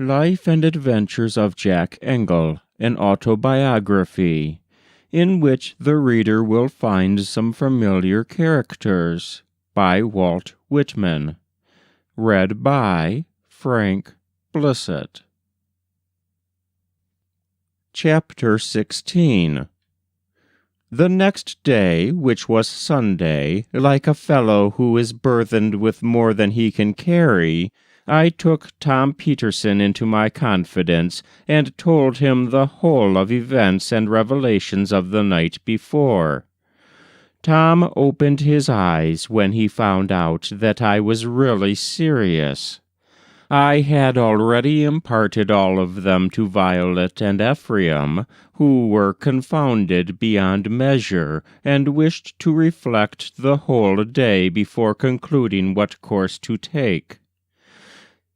Life and Adventures of Jack Engle, an Autobiography, in which the reader will find some familiar characters, by Walt Whitman. Read by Frank Blissett. Chapter 16. The next day, which was Sunday, like a fellow who is burthened with more than he can carry, I took Tom Peterson into my confidence, and told him the whole of events and revelations of the night before. Tom opened his eyes when he found out that I was really serious. I had already imparted all of them to Violet and Ephraim, who were confounded beyond measure, and wished to reflect the whole day before concluding what course to take.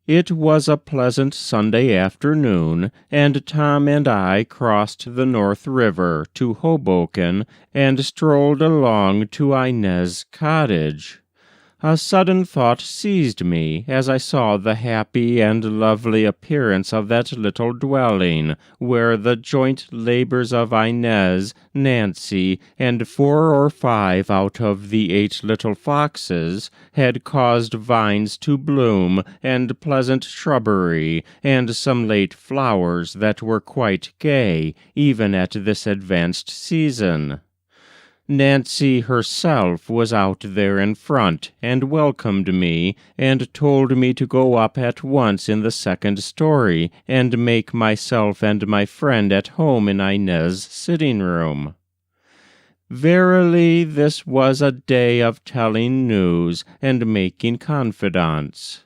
It was a pleasant Sunday afternoon, and Tom and I crossed the North River to Hoboken and strolled along to Inez cottage. A sudden thought seized me as I saw the happy and lovely appearance of that little dwelling, where the joint labors of Inez, Nancy, and 4 or 5 out of the 8 little foxes had caused vines to bloom, and pleasant shrubbery, and some late flowers that were quite gay, even at this advanced season. Nancy herself was out there in front, and welcomed me, and told me to go up at once in the 2nd story, and make myself and my friend at home in Inez's sitting-room. Verily, this was a day of telling news and making confidants.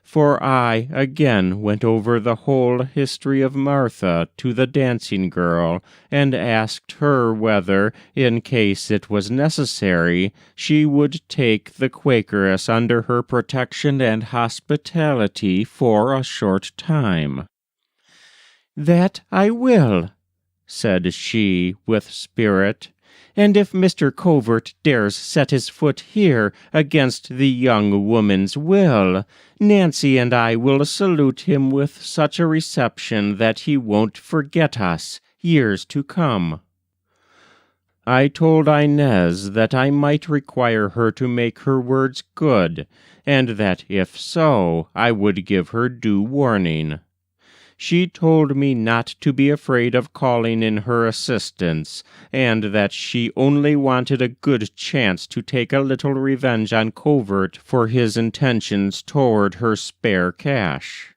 For I again went over the whole history of Martha to the dancing girl, and asked her whether, in case it was necessary, she would take the Quakeress under her protection and hospitality for a short time. "That I will," said she with spirit. "And if Mr. Covert dares set his foot here against the young woman's will, Nancy and I will salute him with such a reception that he won't forget us years to come." I told Inez that I might require her to make her words good, and that if so, I would give her due warning. She told me not to be afraid of calling in her assistance, and that she only wanted a good chance to take a little revenge on Covert for his intentions toward her spare cash.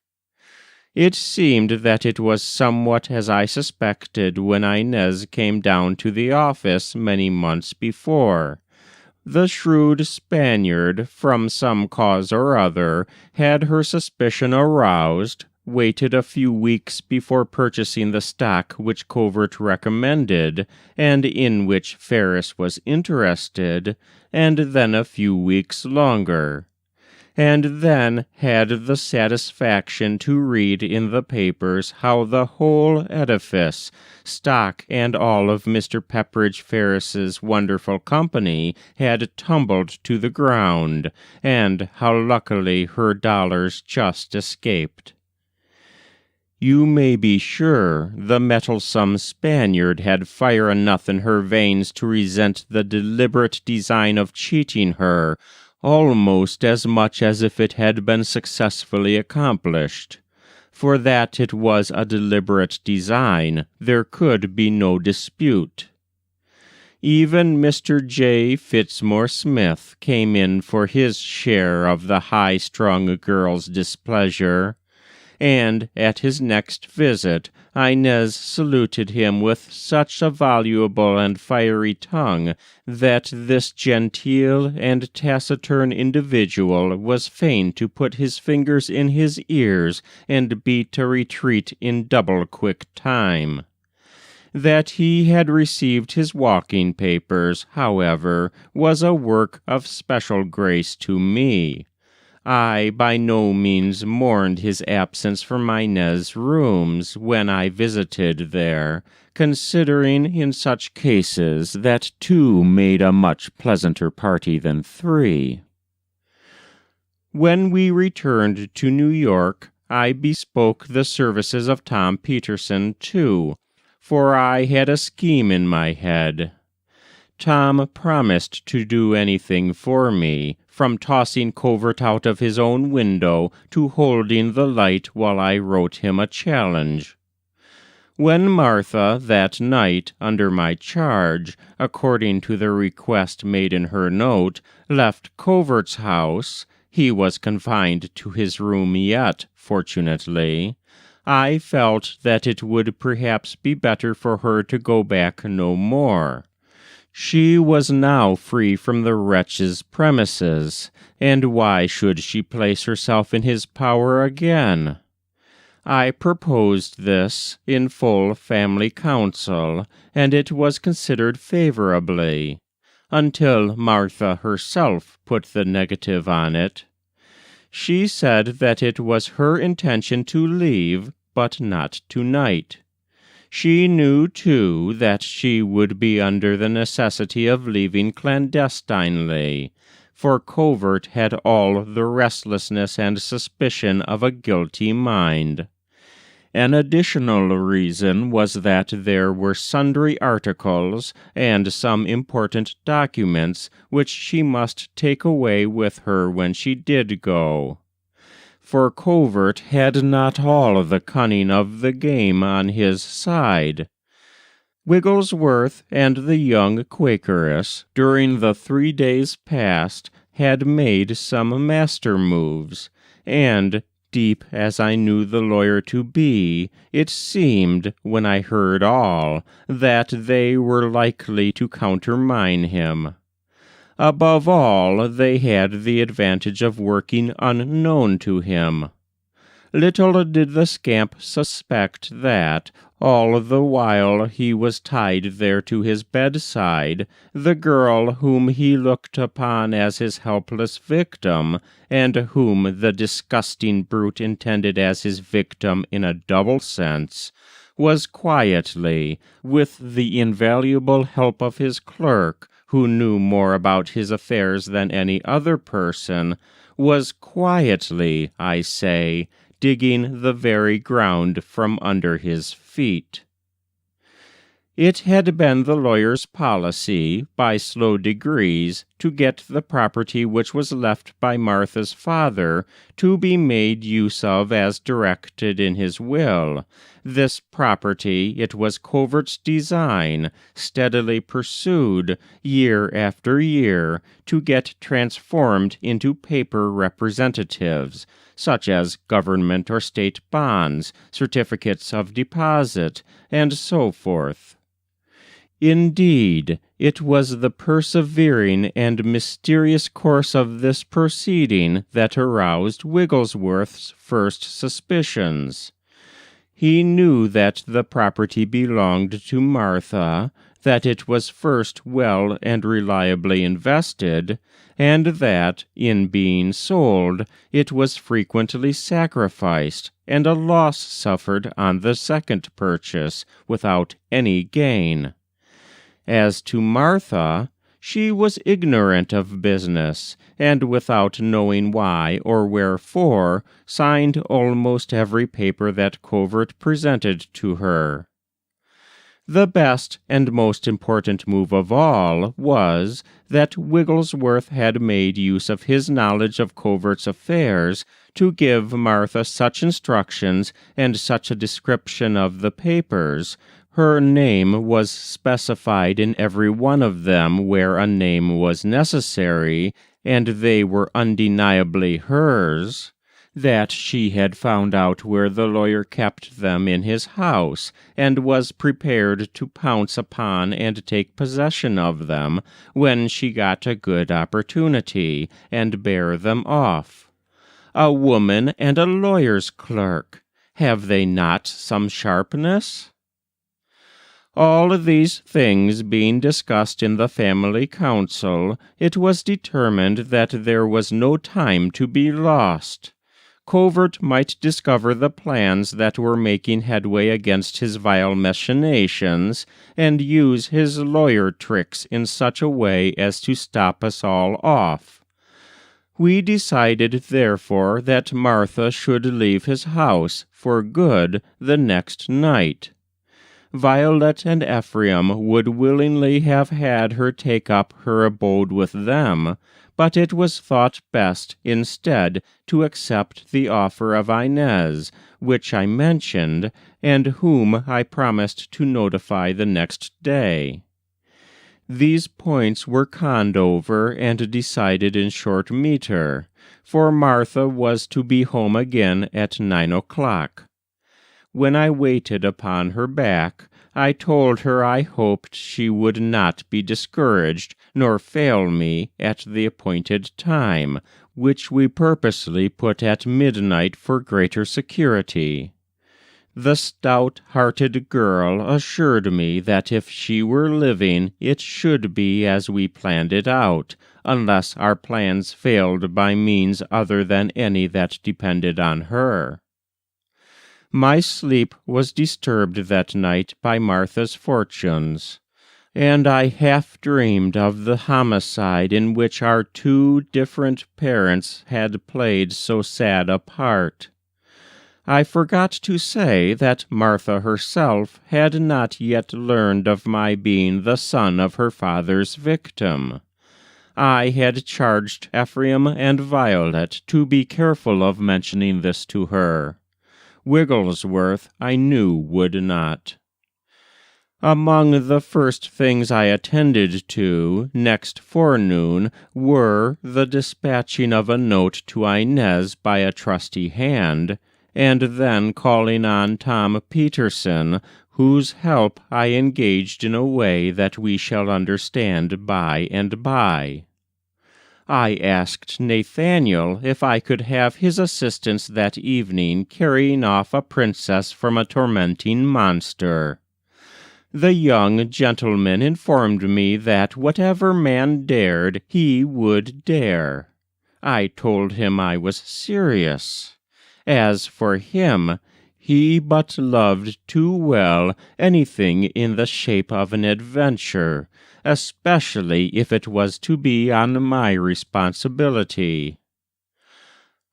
It seemed that it was somewhat as I suspected when Inez came down to the office many months before. The shrewd Spaniard, from some cause or other, had her suspicion aroused, waited a few weeks before purchasing the stock which Covert recommended, and in which Ferris was interested, and then a few weeks longer, and then had the satisfaction to read in the papers how the whole edifice, stock and all of Mr. Pepperidge Ferris's wonderful company, had tumbled to the ground, and how luckily her dollars just escaped. You may be sure the mettlesome Spaniard had fire enough in her veins to resent the deliberate design of cheating her, almost as much as if it had been successfully accomplished. For that it was a deliberate design, there could be no dispute. Even Mr. J. Fitzmore Smith came in for his share of the high-strung girl's displeasure, and at his next visit Inez saluted him with such a voluble and fiery tongue that this genteel and taciturn individual was fain to put his fingers in his ears and beat a retreat in double-quick time. That he had received his walking papers, however, was a work of special grace to me. I by no means mourned his absence from Inez's rooms when I visited there, considering in such cases that 2 made a much pleasanter party than 3. When we returned to New York, I bespoke the services of Tom Peterson, too, for I had a scheme in my head. Tom promised to do anything for me, from tossing Covert out of his own window to holding the light while I wrote him a challenge. When Martha, that night, under my charge, according to the request made in her note, left Covert's house, he was confined to his room yet, fortunately, I felt that it would perhaps be better for her to go back no more. She was now free from the wretch's premises, and why should she place herself in his power again? I proposed this in full family council, and it was considered favorably, until Martha herself put the negative on it. She said that it was her intention to leave, but not tonight. She knew, too, that she would be under the necessity of leaving clandestinely, for Covert had all the restlessness and suspicion of a guilty mind. An additional reason was that there were sundry articles and some important documents which she must take away with her when she did go. For Covert had not all the cunning of the game on his side. Wigglesworth and the young Quakeress, during the 3 days past, had made some master moves, and, deep as I knew the lawyer to be, it seemed, when I heard all, that they were likely to countermine him. Above all, they had the advantage of working unknown to him. Little did the scamp suspect that, all the while he was tied there to his bedside, the girl whom he looked upon as his helpless victim, and whom the disgusting brute intended as his victim in a double sense, was quietly, with the invaluable help of his clerk, who knew more about his affairs than any other person, was quietly, I say, digging the very ground from under his feet. It had been the lawyer's policy, by slow degrees, to get the property which was left by Martha's father to be made use of as directed in his will. This property, it was Covert's design, steadily pursued, year after year, to get transformed into paper representatives, such as government or state bonds, certificates of deposit, and so forth. Indeed, it was the persevering and mysterious course of this proceeding that aroused Wigglesworth's first suspicions. He knew that the property belonged to Martha, that it was first well and reliably invested, and that, in being sold, it was frequently sacrificed, and a loss suffered on the second purchase, without any gain. As to Martha, she was ignorant of business, and without knowing why or wherefore, signed almost every paper that Covert presented to her. The best and most important move of all was that Wigglesworth had made use of his knowledge of Covert's affairs to give Martha such instructions and such a description of the papers. Her name was specified in every one of them where a name was necessary, and they were undeniably hers, that she had found out where the lawyer kept them in his house, and was prepared to pounce upon and take possession of them when she got a good opportunity, and bear them off. A woman and a lawyer's clerk! Have they not some sharpness? All these things being discussed in the family council, it was determined that there was no time to be lost. Covert might discover the plans that were making headway against his vile machinations, and use his lawyer tricks in such a way as to stop us all off. We decided, therefore, that Martha should leave his house for good the next night. Violet and Ephraim would willingly have had her take up her abode with them, but it was thought best, instead, to accept the offer of Inez, which I mentioned, and whom I promised to notify the next day. These points were conned over and decided in short metre, for Martha was to be home again at 9 o'clock. When I waited upon her back, I told her I hoped she would not be discouraged, nor fail me at the appointed time, which we purposely put at midnight for greater security. The stout-hearted girl assured me that if she were living, it should be as we planned it out, unless our plans failed by means other than any that depended on her. My sleep was disturbed that night by Martha's fortunes, and I half dreamed of the homicide in which our two different parents had played so sad a part. I forgot to say that Martha herself had not yet learned of my being the son of her father's victim. I had charged Ephraim and Violet to be careful of mentioning this to her. Wigglesworth I knew would not. Among the first things I attended to next forenoon were the dispatching of a note to Inez by a trusty hand, and then calling on Tom Peterson, whose help I engaged in a way that we shall understand by and by. I asked Nathaniel if I could have his assistance that evening carrying off a princess from a tormenting monster. The young gentleman informed me that whatever man dared, he would dare. I told him I was serious. As for him, he but loved too well anything in the shape of an adventure, especially if it was to be on my responsibility.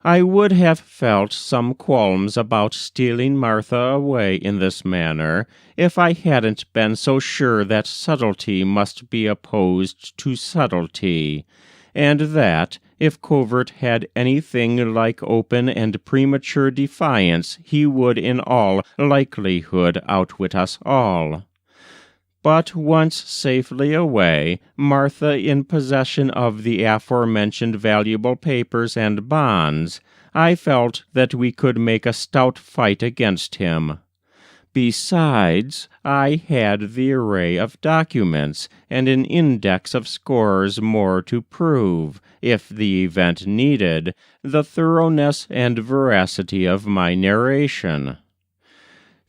I would have felt some qualms about stealing Martha away in this manner, if I hadn't been so sure that subtlety must be opposed to subtlety, and that, if Covert had anything like open and premature defiance, he would in all likelihood outwit us all. But once safely away, Martha in possession of the aforementioned valuable papers and bonds, I felt that we could make a stout fight against him. Besides, I had the array of documents, and an index of scores more to prove, if the event needed, the thoroughness and veracity of my narration.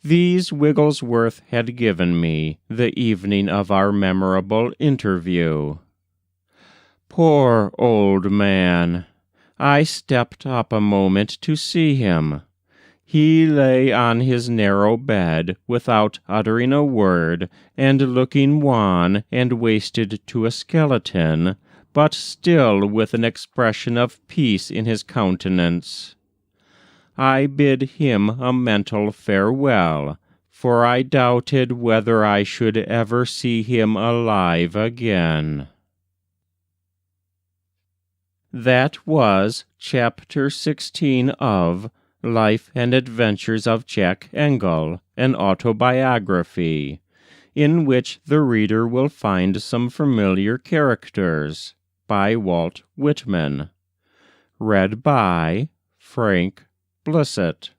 These Wigglesworth had given me the evening of our memorable interview. Poor old man! I stepped up a moment to see him. He lay on his narrow bed, without uttering a word, and looking wan and wasted to a skeleton, but still with an expression of peace in his countenance. I bid him a mental farewell, for I doubted whether I should ever see him alive again. That was Chapter 16 of Life and Adventures of Jack Engle, an Autobiography, in which the reader will find some familiar characters, by Walt Whitman. Read by Frank Blissett.